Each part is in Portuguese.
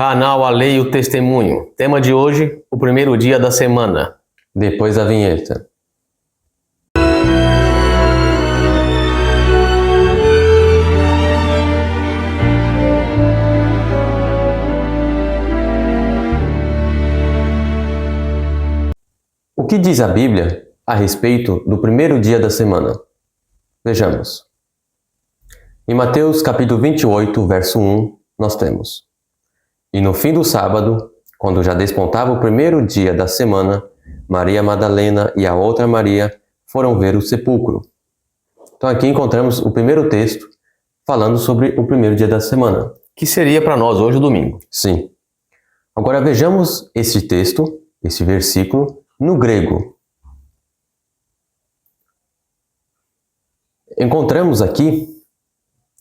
Canal A Lei e o Testemunho. Tema de hoje, o primeiro dia da semana. Depois da vinheta. O que diz a Bíblia a respeito do primeiro dia da semana? Vejamos. Em Mateus capítulo 28, verso 1, nós temos: E no fim do sábado, quando já despontava o primeiro dia da semana, Maria Madalena e a outra Maria foram ver o sepulcro. Então aqui encontramos o primeiro texto falando sobre o primeiro dia da semana. Que seria para nós hoje o domingo. Sim. Agora vejamos esse texto, esse versículo, no grego. Encontramos aqui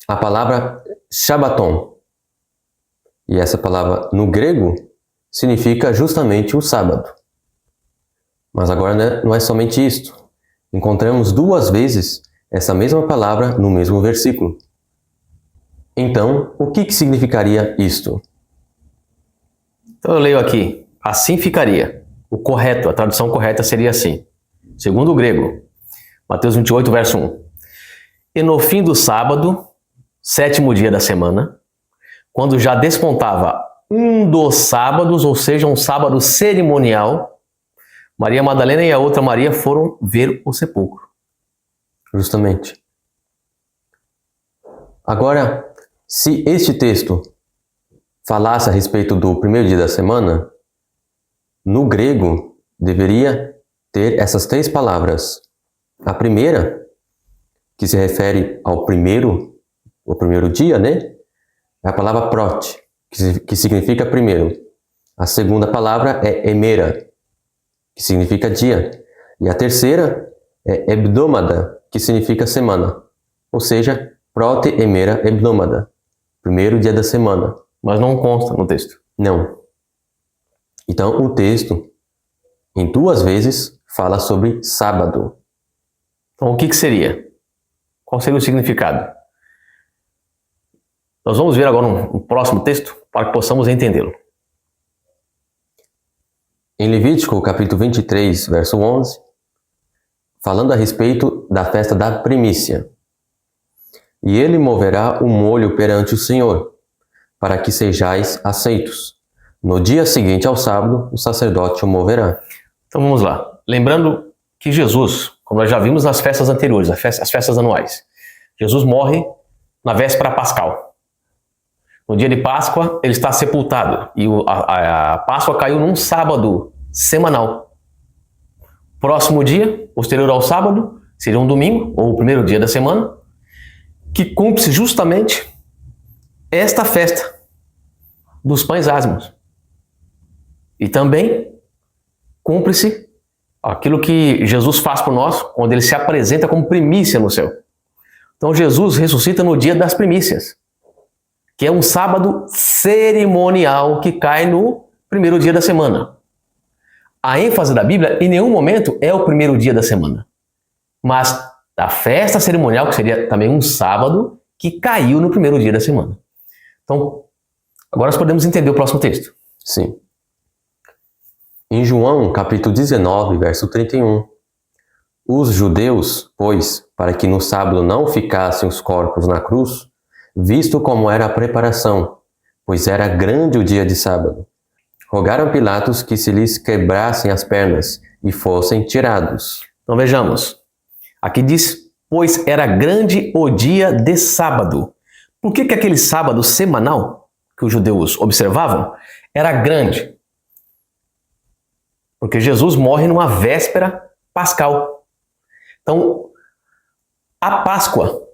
a palavra Shabbaton. E essa palavra no grego significa justamente o sábado. Mas agora não é somente isto. Encontramos duas vezes essa mesma palavra no mesmo versículo. Então, o que significaria isto? Então eu leio aqui. Assim ficaria. O correto, a tradução correta seria assim. Segundo o grego, Mateus 28, verso 1. E no fim do sábado, sétimo dia da semana, quando já despontava um dos sábados, ou seja, um sábado cerimonial, Maria Madalena e a outra Maria foram ver o sepulcro. Justamente. Agora, se este texto falasse a respeito do primeiro dia da semana, no grego deveria ter essas três palavras. A primeira, que se refere ao primeiro dia, né? É a palavra prot, que significa primeiro. A segunda palavra é emera, que significa dia. E a terceira é hebdomada, que significa semana. Ou seja, prote emera hebdomada, primeiro dia da semana. Mas não consta no texto. Não. Então, o texto, em duas vezes, fala sobre sábado. Então, o que seria? Qual seria o significado? Nós vamos ver agora um próximo texto para que possamos entendê-lo. Em Levítico, capítulo 23, verso 11, falando a respeito da festa da primícia. E ele moverá o molho perante o Senhor, para que sejais aceitos. No dia seguinte ao sábado, o sacerdote o moverá. Então vamos lá. Lembrando que Jesus, como nós já vimos nas festas anteriores, as festas anuais, Jesus morre na véspera pascal. No dia de Páscoa, ele está sepultado. E a Páscoa caiu num sábado semanal. Próximo dia, posterior ao sábado, seria um domingo, ou o primeiro dia da semana, que cumpre-se justamente esta festa dos pães ázimos. E também cumpre-se aquilo que Jesus faz por nós, quando ele se apresenta como primícia no céu. Então Jesus ressuscita no dia das primícias, que é um sábado cerimonial que cai no primeiro dia da semana. A ênfase da Bíblia, em nenhum momento, é o primeiro dia da semana, mas a festa cerimonial, que seria também um sábado, que caiu no primeiro dia da semana. Então, agora nós podemos entender o próximo texto. Sim. Em João, capítulo 19, verso 31, os judeus, pois, para que no sábado não ficassem os corpos na cruz, visto como era a preparação, pois era grande o dia de sábado, rogaram a Pilatos que se lhes quebrassem as pernas e fossem tirados. Então vejamos, aqui diz, pois era grande o dia de sábado. Por que aquele sábado semanal que os judeus observavam era grande? Porque Jesus morre numa véspera pascal. Então, a Páscoa,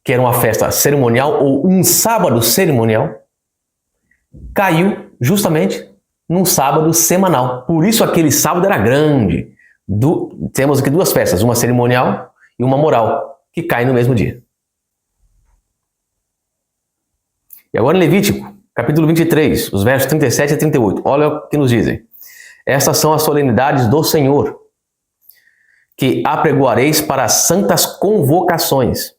que era uma festa cerimonial ou um sábado cerimonial, caiu justamente num sábado semanal. Por isso aquele sábado era grande. Temos aqui duas festas, uma cerimonial e uma moral, que caem no mesmo dia. E agora em Levítico, capítulo 23, os versos 37 a 38. Olha o que nos dizem. Estas são as solenidades do Senhor, que apregoareis para as santas convocações,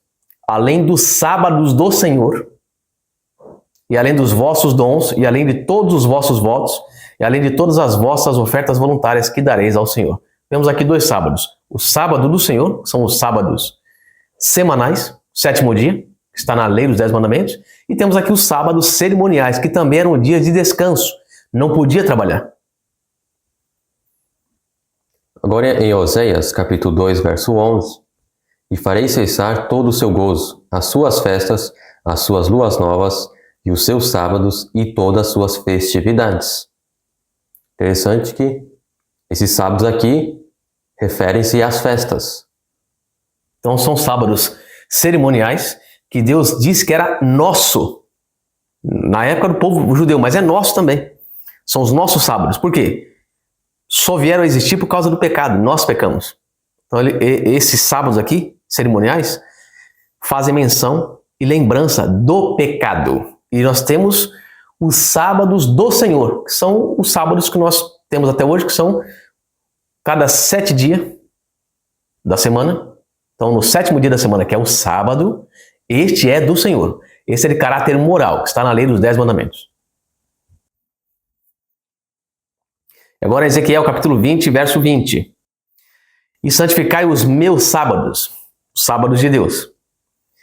além dos sábados do Senhor, e além dos vossos dons, e além de todos os vossos votos, e além de todas as vossas ofertas voluntárias que dareis ao Senhor. Temos aqui 2 sábados. O sábado do Senhor, que são os sábados semanais, 7º dia, que está na lei dos 10 mandamentos, e temos aqui os sábados cerimoniais, que também eram dias de descanso, não podia trabalhar. Agora em Oséias, capítulo 2, verso 11, e farei cessar todo o seu gozo, as suas festas, as suas luas novas, e os seus sábados, e todas as suas festividades. Interessante que esses sábados aqui referem-se às festas. Então são sábados cerimoniais que Deus disse que era nosso. Na época do povo judeu, mas é nosso também. São os nossos sábados. Por quê? Só vieram a existir por causa do pecado. Nós pecamos. Então esses sábados aqui, cerimoniais, fazem menção e lembrança do pecado. E nós temos os sábados do Senhor, que são os sábados que nós temos até hoje, que são cada 7 dias da semana. Então, no 7º dia da semana, que é o sábado, este é do Senhor. Esse é de caráter moral, que está na lei dos 10 mandamentos. Agora, Ezequiel, capítulo 20, verso 20. E santificai os meus sábados, os sábados de Deus,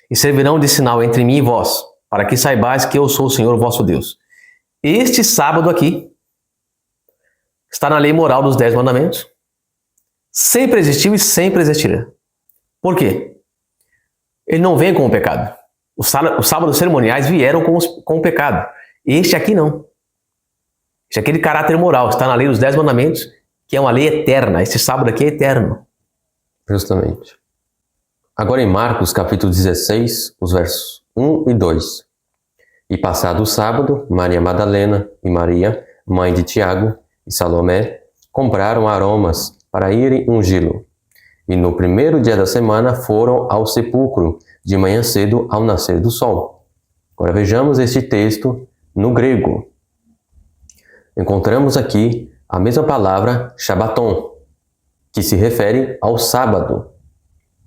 e servirão de sinal entre mim e vós, para que saibais que eu sou o Senhor vosso Deus. Este sábado aqui está na lei moral dos 10 mandamentos. Sempre existiu e sempre existirá. Por quê? Ele não vem com o pecado. Os sábados cerimoniais vieram com o pecado. Este aqui não. Este aqui é de caráter moral. Está na lei dos 10 mandamentos, que é uma lei eterna. Este sábado aqui é eterno. Justamente. Agora em Marcos, capítulo 16, os versos 1 e 2. E passado o sábado, Maria Madalena e Maria, mãe de Tiago e Salomé, compraram aromas para irem ungí-lo. E no 1º dia da semana foram ao sepulcro, de manhã cedo ao nascer do sol. Agora vejamos este texto no grego. Encontramos aqui a mesma palavra Shabbaton, que se refere ao sábado.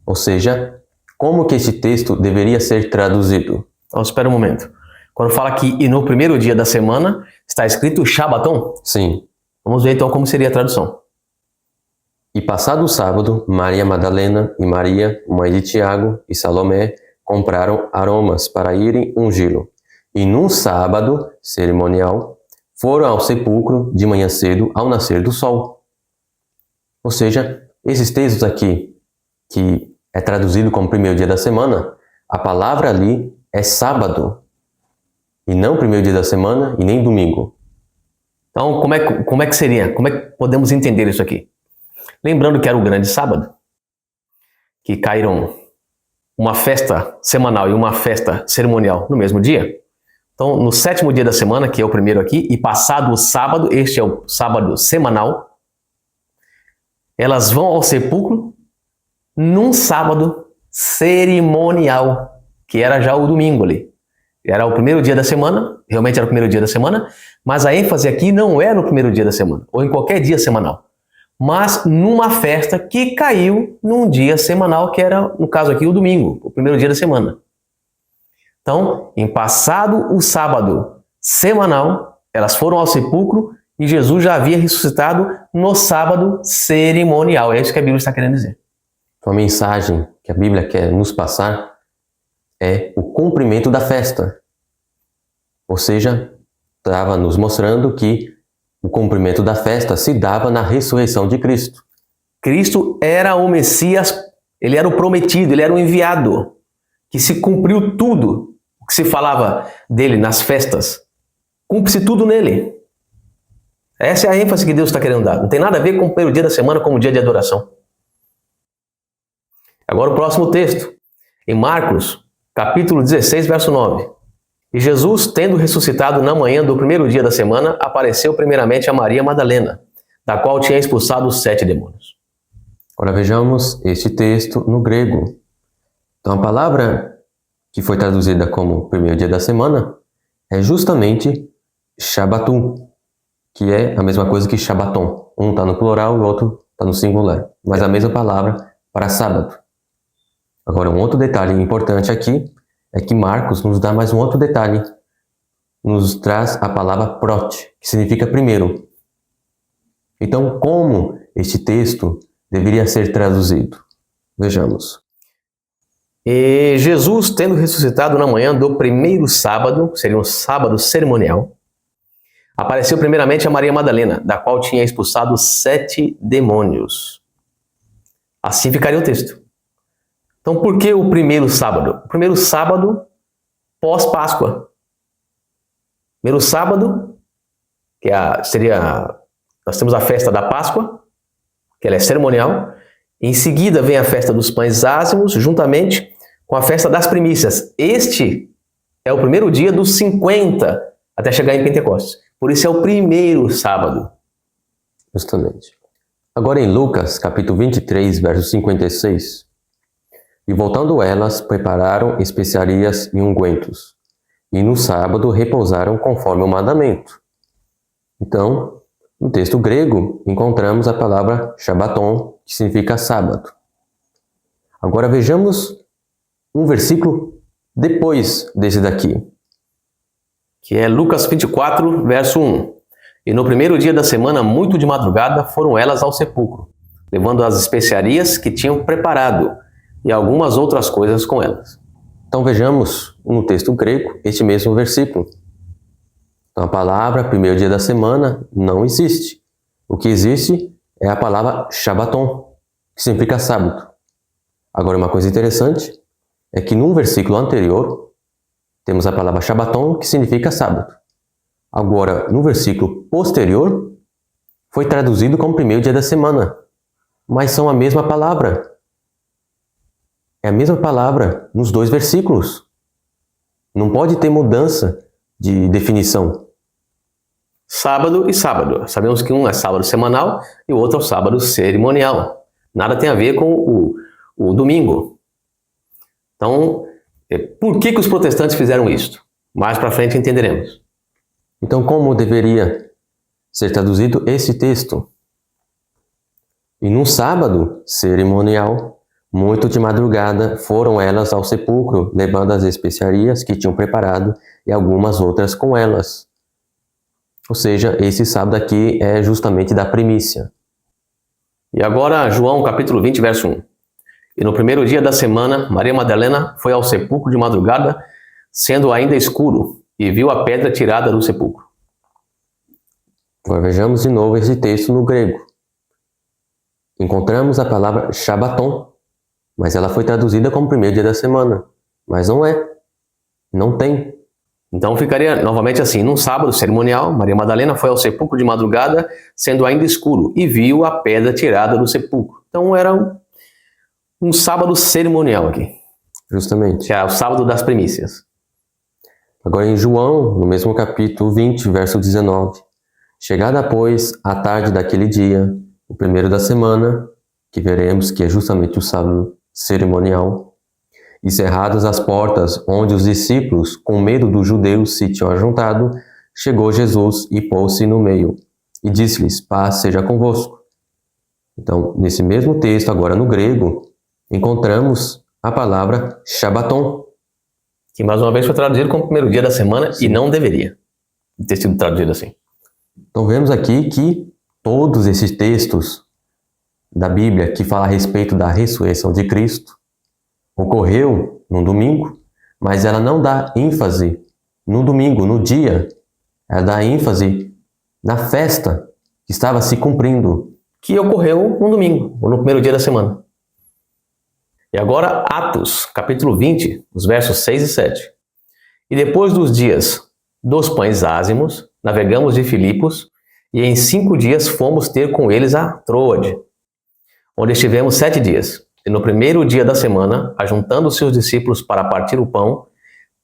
Ou seja, como que este texto deveria ser traduzido? Então, espera um momento. Quando fala que e no 1º dia da semana, está escrito Shabbaton? Sim. Vamos ver então como seria a tradução. E passado o sábado, Maria Madalena e Maria, mãe de Tiago e Salomé, compraram aromas para irem ungí-lo. E num sábado cerimonial, foram ao sepulcro de manhã cedo ao nascer do sol. Ou seja, esses textos aqui, que é traduzido como 1º dia da semana, a palavra ali é sábado. E não 1º dia da semana e nem domingo. Então, como é que seria? Como é que podemos entender isso aqui? Lembrando que era o grande sábado, que caíram uma festa semanal e uma festa cerimonial no mesmo dia. Então, no 7º dia da semana, que é o primeiro aqui, e passado o sábado, este é o sábado semanal, elas vão ao sepulcro num sábado cerimonial, que era já o domingo ali. Era o 1º dia da semana, realmente era o 1º dia da semana, mas a ênfase aqui não é no 1º dia da semana, ou em qualquer dia semanal, mas numa festa que caiu num dia semanal, que era, no caso aqui, o domingo, o 1º dia da semana. Então, em passado o sábado semanal, elas foram ao sepulcro e Jesus já havia ressuscitado no sábado cerimonial. É isso que a Bíblia está querendo dizer. Então, a mensagem que a Bíblia quer nos passar é o cumprimento da festa. Ou seja, estava nos mostrando que o cumprimento da festa se dava na ressurreição de Cristo. Cristo era o Messias, ele era o prometido, ele era o enviado, que se cumpriu tudo o que se falava dele nas festas. Cumpre-se tudo nele. Essa é a ênfase que Deus está querendo dar. Não tem nada a ver com o 1º dia da semana como dia de adoração. Agora o próximo texto. Em Marcos, capítulo 16, verso 9. E Jesus, tendo ressuscitado na manhã do 1º dia da semana, apareceu primeiramente a Maria Madalena, da qual tinha expulsado os 7 demônios. Agora vejamos este texto no grego. Então a palavra que foi traduzida como 1º dia da semana é justamente Shabbatum, que é a mesma coisa que Shabbaton. Um está no plural e o outro está no singular, mas a mesma palavra para sábado. Agora, um outro detalhe importante aqui é que Marcos nos dá mais um outro detalhe. nos traz a palavra prote, que significa primeiro. Então, como este texto deveria ser traduzido? Vejamos. E Jesus, tendo ressuscitado na manhã do primeiro sábado, seria um sábado cerimonial, apareceu primeiramente a Maria Madalena, da qual tinha expulsado 7 demônios. Assim ficaria o texto. Então, por que o primeiro sábado? O primeiro sábado pós-Páscoa. Primeiro sábado, que nós temos a festa da Páscoa, que ela é cerimonial. Em seguida vem a festa dos pães ázimos, juntamente com a festa das primícias. Este é o primeiro dia dos 50, até chegar em Pentecostes. Por isso é o primeiro sábado. Justamente. Agora em Lucas, capítulo 23, verso 56. E voltando elas, prepararam especiarias e ungüentos, e no sábado repousaram conforme o mandamento. Então, no texto grego, encontramos a palavra Shabbaton, que significa sábado. Agora vejamos um versículo depois desse daqui. Que é Lucas 24, verso 1. E no primeiro dia da semana, muito de madrugada, foram elas ao sepulcro, levando as especiarias que tinham preparado, e algumas outras coisas com elas. Então vejamos no texto grego este mesmo versículo. Então a palavra primeiro dia da semana não existe. O que existe é a palavra Shabbaton, que significa sábado. Agora uma coisa interessante é que num versículo anterior temos a palavra Shabbaton, que significa sábado. Agora no versículo posterior foi traduzido como primeiro dia da semana, mas são a mesma palavra. É a mesma palavra nos dois versículos. Não pode ter mudança de definição. Sábado e sábado. Sabemos que um é sábado semanal e o outro é o sábado cerimonial. Nada tem a ver com o domingo. Então, por que os protestantes fizeram isso? Mais para frente entenderemos. Então, como deveria ser traduzido esse texto? E num sábado cerimonial, muito de madrugada, foram elas ao sepulcro, levando as especiarias que tinham preparado e algumas outras com elas. Ou seja, esse sábado aqui é justamente da primícia. E agora, João capítulo 20, verso 1. E no primeiro dia da semana, Maria Madalena foi ao sepulcro de madrugada, sendo ainda escuro, e viu a pedra tirada do sepulcro. Agora vejamos de novo esse texto no grego. Encontramos a palavra Shabbaton, mas ela foi traduzida como primeiro dia da semana. Mas não é. Não tem. Então ficaria novamente assim. Num sábado cerimonial, Maria Madalena foi ao sepulcro de madrugada, sendo ainda escuro, e viu a pedra tirada do sepulcro. Então era um sábado cerimonial aqui. Justamente. Que é o sábado das primícias. Agora em João, no mesmo capítulo 20, verso 19. Chegada, pois, a tarde daquele dia, o primeiro da semana, que veremos que é justamente o sábado cerimonial, e cerradas as portas onde os discípulos, com medo dos judeus, se tinham ajuntado, chegou Jesus e pôs-se no meio, e disse-lhes: paz seja convosco. Então, nesse mesmo texto, agora no grego, encontramos a palavra Shabbaton, que mais uma vez foi traduzido como primeiro dia da semana. Sim. E não deveria ter sido traduzido assim. Então vemos aqui que todos esses textos da Bíblia que fala a respeito da ressurreição de Cristo ocorreu no domingo, mas ela não dá ênfase no domingo, no dia. Ela dá ênfase na festa que estava se cumprindo, que ocorreu no domingo, ou no primeiro dia da semana. E agora Atos, capítulo 20, os versos 6 e 7. E depois dos dias dos pães ázimos, navegamos de Filipos, e em 5 dias fomos ter com eles a Troade, onde estivemos 7 dias. E no primeiro dia da semana, ajuntando seus discípulos para partir o pão,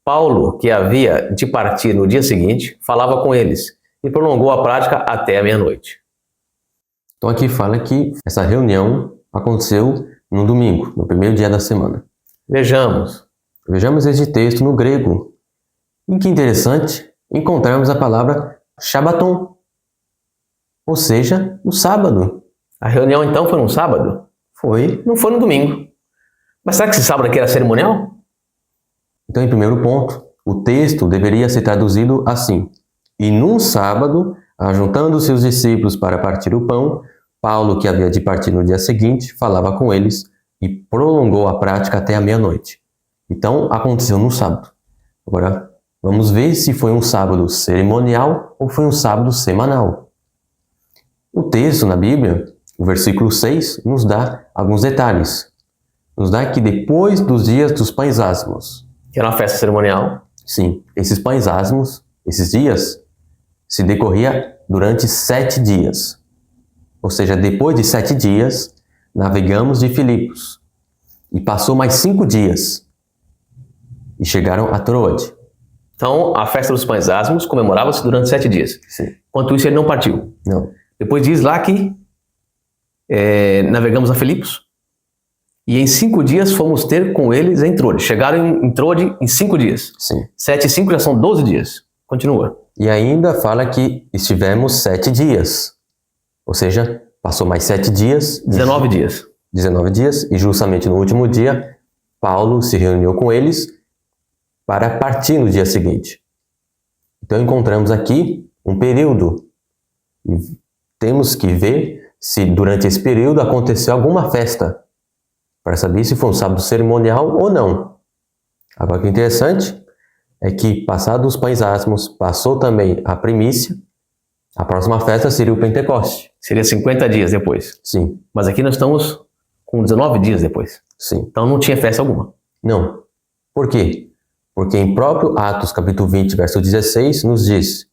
Paulo, que havia de partir no dia seguinte, falava com eles, e prolongou a prática até a meia-noite. Então aqui fala que essa reunião aconteceu no domingo, no primeiro dia da semana. Vejamos esse texto no grego. E que interessante, encontramos a palavra Shabbaton, ou seja, no sábado. A reunião então foi no sábado? Foi. Não foi no domingo. Mas será que esse sábado aqui era cerimonial? Então, em primeiro ponto, o texto deveria ser traduzido assim: e num sábado, ajuntando-se os discípulos para partir o pão, Paulo, que havia de partir no dia seguinte, falava com eles e prolongou a prática até a meia-noite. Então, aconteceu no sábado. Agora, vamos ver se foi um sábado cerimonial ou foi um sábado semanal. O texto na Bíblia, o versículo 6, nos dá alguns detalhes. Nos dá que depois dos dias dos pães ázimos. Que era uma festa cerimonial. Sim, esses pães ázimos, esses dias, se decorria durante 7 dias. Ou seja, depois de 7 dias, navegamos de Filipos. E passou mais 5 dias. E chegaram a Troade. Então, a festa dos pães ázimos comemorava-se durante 7 dias. Sim. Enquanto isso, ele não partiu. Não. Depois diz lá que navegamos a Filipos. E em 5 dias fomos ter com eles em Troade. Chegaram em Troade em 5 dias. Sim. 7 e 5 já são 12 dias. Continua. E ainda fala que estivemos 7 dias. Ou seja, passou mais 7 dias. 19 dias. 19 dias. E justamente no último dia, Paulo se reuniu com eles para partir no dia seguinte. Então encontramos aqui um período. E temos que ver se durante esse período aconteceu alguma festa, para saber se foi um sábado cerimonial ou não. Agora, o que é interessante é que, passados os pães ázimos, passou também a primícia, a próxima festa seria o Pentecoste. Seria 50 dias depois. Sim, Mas aqui nós estamos com 19 dias depois. sim. Então não tinha festa alguma. Não. Por quê? Porque em próprio Atos, capítulo 20, verso 16, nos diz: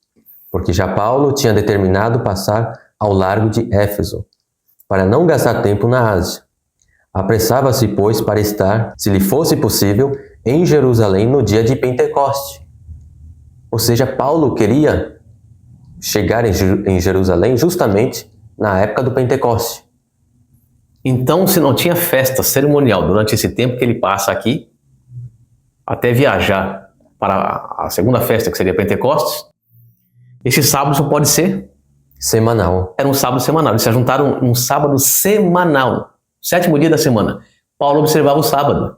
porque já Paulo tinha determinado passar ao largo de Éfeso, para não gastar tempo na Ásia. Apressava-se, pois, para estar, se lhe fosse possível, em Jerusalém no dia de Pentecoste. Ou seja, Paulo queria chegar em Jerusalém justamente na época do Pentecoste. Então, se não tinha festa cerimonial durante esse tempo que ele passa aqui, até viajar para a segunda festa, que seria Pentecostes, esse sábado só pode ser Semanal. Era um sábado semanal. Eles se juntaram um sábado semanal. 7º dia da semana. Paulo observava o sábado.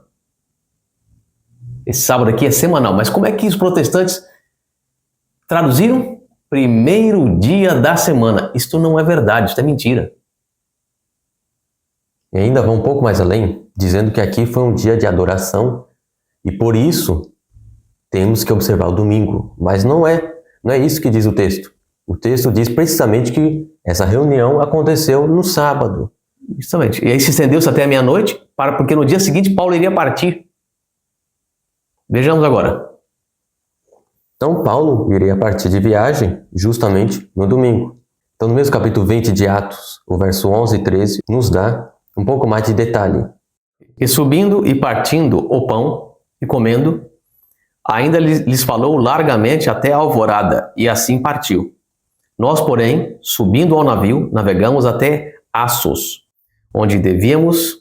Esse sábado aqui é semanal. Mas como é que os protestantes traduziram? Primeiro dia da semana. Isto não é verdade, isto é mentira. E ainda vão um pouco mais além, dizendo que aqui foi um dia de adoração e por isso temos que observar o domingo. Mas não é isso que diz o texto. O texto diz precisamente que essa reunião aconteceu no sábado. Justamente. E aí se estendeu-se até a meia-noite, porque no dia seguinte Paulo iria partir. Vejamos agora. Então Paulo iria partir de viagem justamente no domingo. Então no mesmo capítulo 20 de Atos, o verso 11 e 13, nos dá um pouco mais de detalhe. E subindo e partindo o pão e comendo, ainda lhes falou largamente até a alvorada, e assim partiu. Nós, porém, subindo ao navio, navegamos até Assos, onde devíamos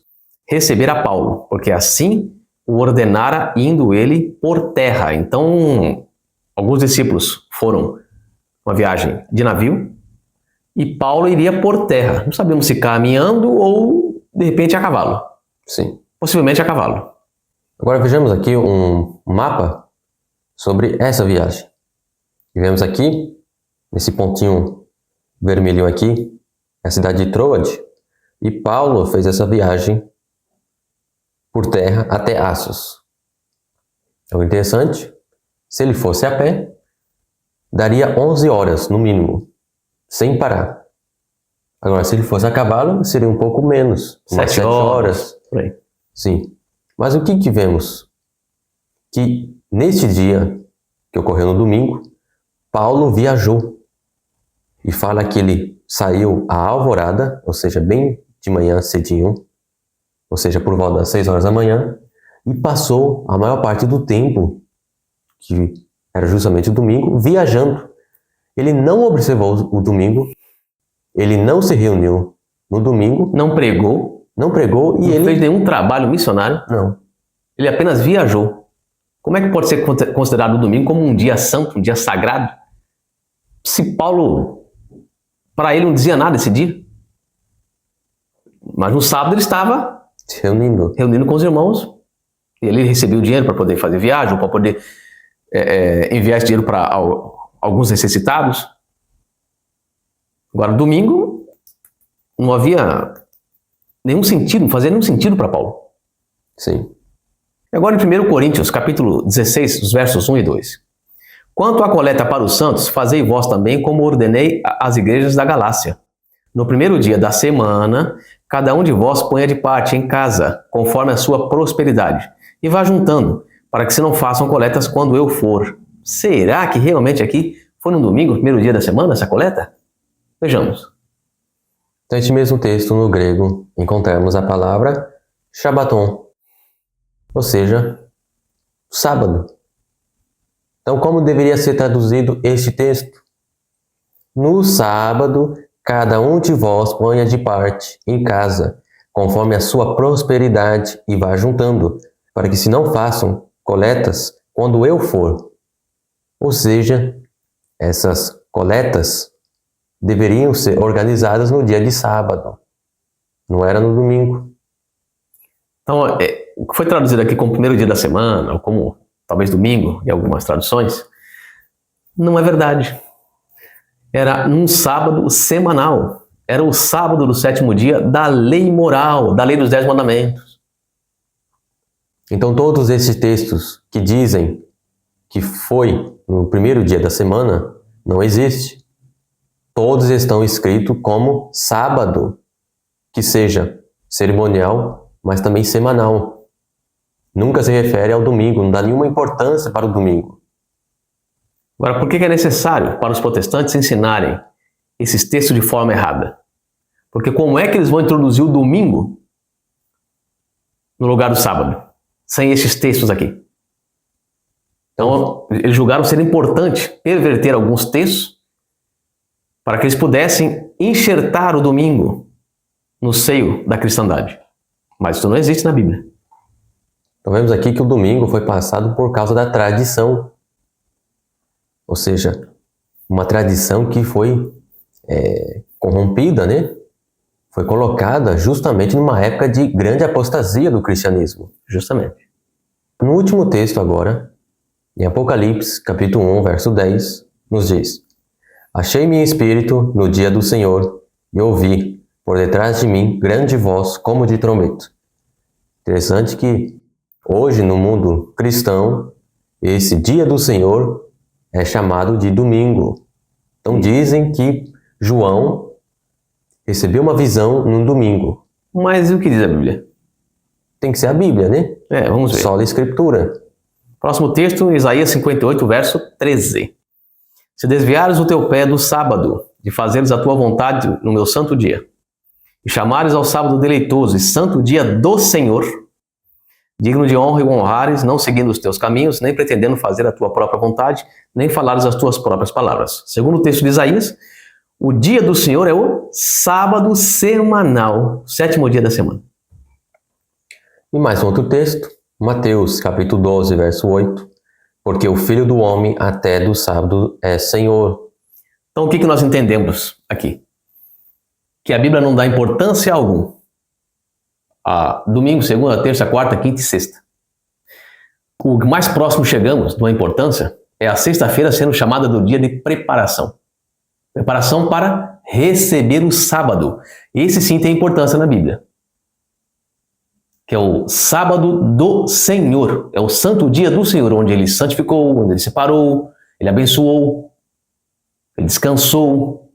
receber a Paulo, porque assim o ordenara, indo ele por terra. Então, alguns discípulos foram uma viagem de navio e Paulo iria por terra. Não sabemos se caminhando ou, de repente, a cavalo. Sim. Possivelmente a cavalo. Agora vejamos aqui um mapa sobre essa viagem. E vemos aqui, nesse pontinho vermelhinho aqui, a cidade de Troade. E Paulo fez essa viagem por terra até Assos. Então, interessante, se ele fosse a pé, daria 11 horas no mínimo, sem parar. Agora, se ele fosse a cavalo, seria um pouco menos, umas 7 horas. Por aí. Sim. Mas o que vemos? Que neste dia, que ocorreu no domingo, Paulo viajou. E fala que ele saiu à alvorada, ou seja, bem de manhã cedinho, ou seja, por volta das 6 horas da manhã, e passou a maior parte do tempo, que era justamente o domingo, viajando. Ele não observou o domingo, ele não se reuniu no domingo, Não pregou, não pregou e não ele... fez nenhum trabalho missionário. Não. Ele apenas viajou. Como é que pode ser considerado o domingo como um dia santo, um dia sagrado? Se Paulo, para ele, não dizia nada esse dia. Mas no sábado ele estava Se reunindo. reunindo com os irmãos. Ele recebeu dinheiro para poder fazer viagem, para poder enviar esse dinheiro para alguns necessitados. Agora, domingo, não havia nenhum sentido, não fazia nenhum sentido para Paulo. Sim. Agora em 1 Coríntios, capítulo 16, os versos 1 e 2. Quanto à coleta para os santos, fazei vós também como ordenei às igrejas da Galácia. No primeiro dia da semana, cada um de vós ponha de parte em casa, conforme a sua prosperidade, e vá juntando, para que se não façam coletas quando eu for. Será que realmente aqui foi no domingo, primeiro dia da semana, essa coleta? Vejamos. Neste mesmo texto, no grego, encontramos a palavra Shabbaton, ou seja, sábado. Então, como deveria ser traduzido este texto? No sábado, cada um de vós ponha de parte em casa, conforme a sua prosperidade, e vá juntando, para que se não façam coletas quando eu for. Ou seja, essas coletas deveriam ser organizadas no dia de sábado, não era no domingo. Então, o que foi traduzido aqui como primeiro dia da semana, ou como talvez domingo, em algumas traduções, não é verdade. Era num sábado semanal. Era o sábado do sétimo dia da lei moral, da lei dos 10 mandamentos. Então todos esses textos que dizem que foi no primeiro dia da semana, não existe. Todos estão escritos como sábado, que seja cerimonial, mas também semanal. Nunca se refere ao domingo, não dá nenhuma importância para o domingo. Agora, por que é necessário para os protestantes ensinarem esses textos de forma errada? Porque como é que eles vão introduzir o domingo no lugar do sábado, sem esses textos aqui? Então, eles julgaram ser importante perverter alguns textos para que eles pudessem enxertar o domingo no seio da cristandade. Mas isso não existe na Bíblia. Então vemos aqui que o domingo foi passado por causa da tradição. Ou seja, uma tradição que foi corrompida, né? Foi colocada justamente numa época de grande apostasia do cristianismo. Justamente. No último texto agora, em Apocalipse, capítulo 1, verso 10, nos diz: Achei-me em espírito no dia do Senhor e ouvi, por detrás de mim, grande voz como de trombeta. Interessante que hoje, no mundo cristão, esse dia do Senhor é chamado de domingo. Então dizem que João recebeu uma visão no domingo. Mas e o que diz a Bíblia? Tem que ser a Bíblia, né? Vamos ver. Só a Escritura. Próximo texto, Isaías 58, verso 13. Se desviares o teu pé do sábado, de fazeres a tua vontade no meu santo dia, e chamares ao sábado deleitoso e santo dia do Senhor, digno de honra e honrares, não seguindo os teus caminhos, nem pretendendo fazer a tua própria vontade, nem falares as tuas próprias palavras. Segundo o texto de Isaías, o dia do Senhor é o sábado semanal, sétimo dia da semana. E mais um outro texto, Mateus, capítulo 12, verso 8. Porque o Filho do Homem até do sábado é Senhor. Então o que nós entendemos aqui? Que a Bíblia não dá importância alguma a domingo, segunda, terça, quarta, quinta e sexta. O mais próximo chegamos de uma importância é a sexta-feira sendo chamada do dia de preparação. Preparação para receber o sábado. Esse sim tem importância na Bíblia. Que é o sábado do Senhor. É o santo dia do Senhor, onde ele santificou, onde ele separou, ele abençoou, ele descansou.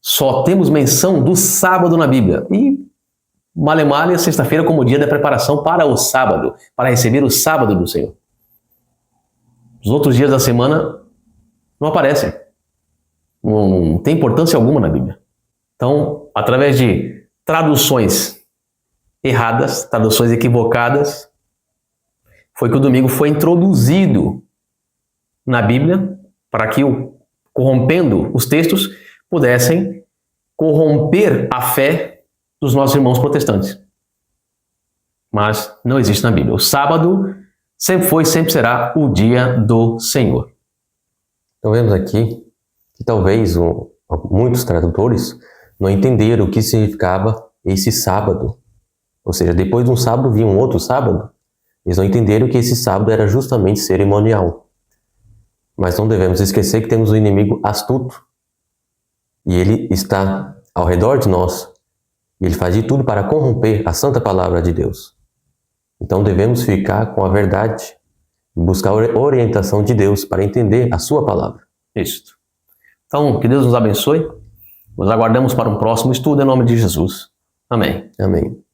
Só temos menção do sábado na Bíblia. E male-male a sexta-feira como dia da preparação para o sábado, para receber o sábado do Senhor. Os outros dias da semana não aparecem. Não tem importância alguma na Bíblia. Então, através de traduções erradas, traduções equivocadas, foi que o domingo foi introduzido na Bíblia para que, corrompendo os textos, pudessem corromper a fé dos nossos irmãos protestantes. Mas não existe na Bíblia. O sábado sempre foi e sempre será o dia do Senhor. Então vemos aqui que talvez muitos tradutores não entenderam o que significava esse sábado. Ou seja, depois de um sábado vinha um outro sábado. Eles não entenderam que esse sábado era justamente cerimonial. Mas não devemos esquecer que temos um inimigo astuto. E ele está ao redor de nós. E ele faz de tudo para corromper a santa palavra de Deus. Então devemos ficar com a verdade e buscar a orientação de Deus para entender a sua palavra. Isso. Então, que Deus nos abençoe. Nos aguardamos para um próximo estudo em nome de Jesus. Amém. Amém.